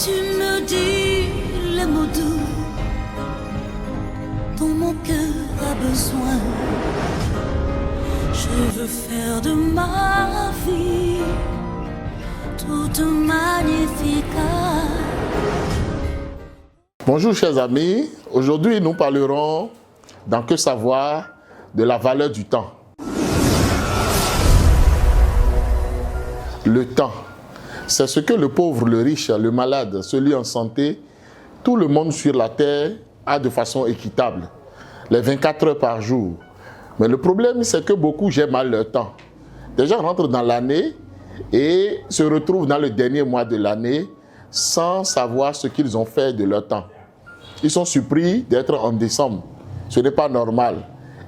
Tu me dis les mots doux dont mon cœur a besoin. Je veux faire de ma vie toute magnifique. Bonjour chers amis, aujourd'hui nous parlerons dans Que savoir de la valeur du temps. Le temps, c'est ce que le pauvre, le riche, le malade, celui en santé, tout le monde sur la terre a de façon équitable, les 24 heures par jour. Mais le problème, c'est que beaucoup gèrent mal leur temps. Des gens rentrent dans l'année et se retrouvent dans le dernier mois de l'année sans savoir ce qu'ils ont fait de leur temps. Ils sont surpris d'être en décembre. Ce n'est pas normal.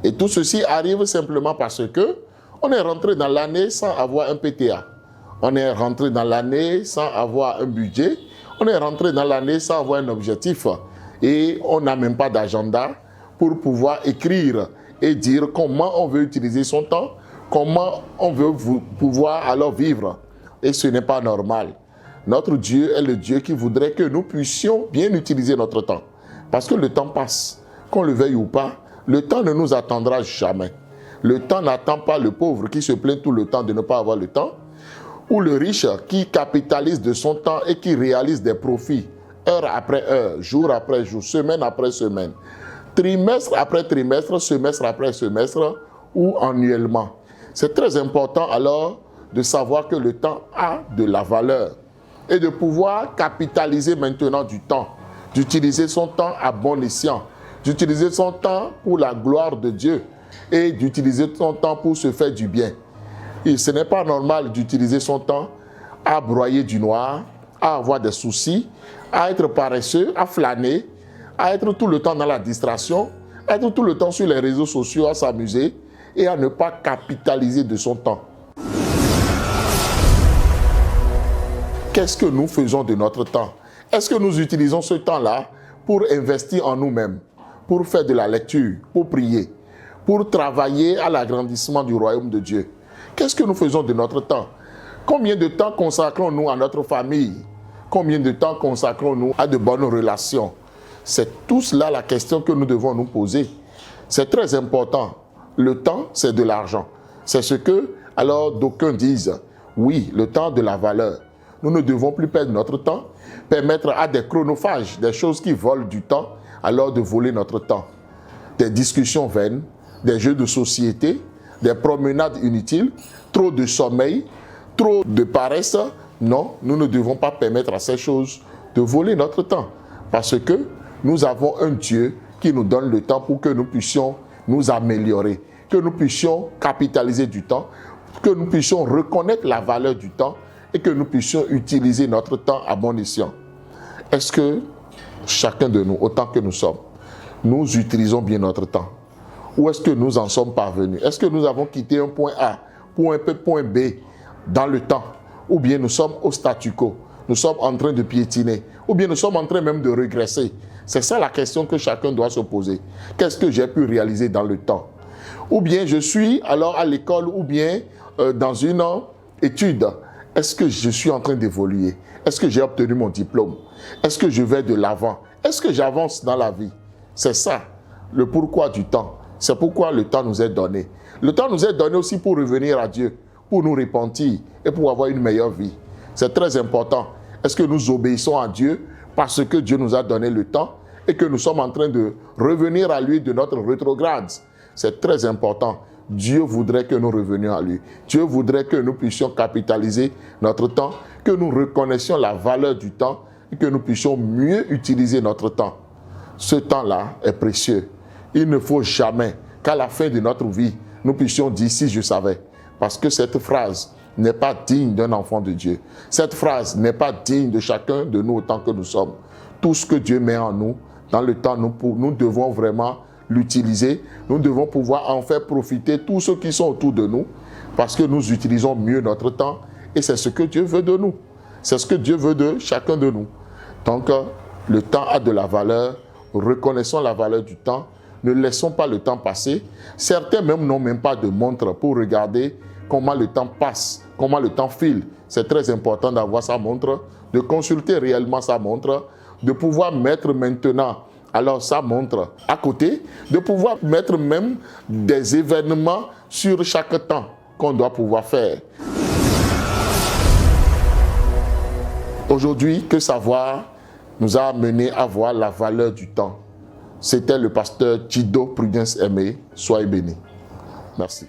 Et tout ceci arrive simplement parce que on est rentré dans l'année sans avoir un PTA. On est rentré dans l'année sans avoir un budget. On est rentré dans l'année sans avoir un objectif. Et on n'a même pas d'agenda pour pouvoir écrire et dire comment on veut utiliser son temps, comment on veut pouvoir alors vivre. Et ce n'est pas normal. Notre Dieu est le Dieu qui voudrait que nous puissions bien utiliser notre temps. Parce que le temps passe. Qu'on le veuille ou pas, le temps ne nous attendra jamais. Le temps n'attend pas le pauvre qui se plaint tout le temps de ne pas avoir le temps, ou le riche qui capitalise de son temps et qui réalise des profits heure après heure, jour après jour, semaine après semaine, trimestre après trimestre, semestre après semestre ou annuellement. C'est très important alors de savoir que le temps a de la valeur et de pouvoir capitaliser maintenant du temps, d'utiliser son temps à bon escient, d'utiliser son temps pour la gloire de Dieu et d'utiliser son temps pour se faire du bien. Et ce n'est pas normal d'utiliser son temps à broyer du noir, à avoir des soucis, à être paresseux, à flâner, à être tout le temps dans la distraction, à être tout le temps sur les réseaux sociaux, à s'amuser et à ne pas capitaliser de son temps. Qu'est-ce que nous faisons de notre temps? Est-ce que nous utilisons ce temps-là pour investir en nous-mêmes, pour faire de la lecture, pour prier, pour travailler à l'agrandissement du royaume de Dieu? Qu'est-ce que nous faisons de notre temps? Combien de temps consacrons-nous à notre famille? Combien de temps consacrons-nous à de bonnes relations? C'est tout cela la question que nous devons nous poser. C'est très important. Le temps, c'est de l'argent. C'est ce que, alors, d'aucuns disent. Oui, le temps a de la valeur. Nous ne devons plus perdre notre temps, permettre à des chronophages, des choses qui volent du temps, alors de voler notre temps. Des discussions vaines, des jeux de société, des promenades inutiles, trop de sommeil, trop de paresse. Non, nous ne devons pas permettre à ces choses de voler notre temps. Parce que nous avons un Dieu qui nous donne le temps pour que nous puissions nous améliorer, que nous puissions capitaliser du temps, que nous puissions reconnaître la valeur du temps et que nous puissions utiliser notre temps à bon escient. Est-ce que chacun de nous, autant que nous sommes, nous utilisons bien notre temps? Où est-ce que nous en sommes parvenus? Est-ce que nous avons quitté un point A pour un point B dans le temps? Ou bien nous sommes au statu quo? Nous sommes en train de piétiner? Ou bien nous sommes en train même de régresser? C'est ça la question que chacun doit se poser. Qu'est-ce que j'ai pu réaliser dans le temps? Ou bien je suis alors à l'école ou bien dans une étude. Est-ce que je suis en train d'évoluer? Est-ce que j'ai obtenu mon diplôme? Est-ce que je vais de l'avant? Est-ce que j'avance dans la vie? C'est ça le pourquoi du temps. C'est pourquoi le temps nous est donné. Le temps nous est donné aussi pour revenir à Dieu, pour nous repentir et pour avoir une meilleure vie. C'est très important. Est-ce que nous obéissons à Dieu parce que Dieu nous a donné le temps et que nous sommes en train de revenir à lui de notre rétrograde? C'est très important. Dieu voudrait que nous revenions à lui. Dieu voudrait que nous puissions capitaliser notre temps, que nous reconnaissions la valeur du temps et que nous puissions mieux utiliser notre temps. Ce temps-là est précieux. Il ne faut jamais qu'à la fin de notre vie, nous puissions dire « si je savais ». Parce que cette phrase n'est pas digne d'un enfant de Dieu. Cette phrase n'est pas digne de chacun de nous autant que nous sommes. Tout ce que Dieu met en nous, dans le temps, nous devons vraiment l'utiliser. Nous devons pouvoir en faire profiter tous ceux qui sont autour de nous parce que nous utilisons mieux notre temps et c'est ce que Dieu veut de nous. C'est ce que Dieu veut de chacun de nous. Donc, le temps a de la valeur. Reconnaissons la valeur du temps. Ne laissons pas le temps passer. Certains même n'ont même pas de montre pour regarder comment le temps passe, comment le temps file. C'est très important d'avoir sa montre, de consulter réellement sa montre, de pouvoir mettre maintenant alors sa montre à côté, de pouvoir mettre même des événements sur chaque temps qu'on doit pouvoir faire. Aujourd'hui, Que savoir nous a amené à voir la valeur du temps. C'était le pasteur Chido Prudence Aimé. Soyez bénis. Merci.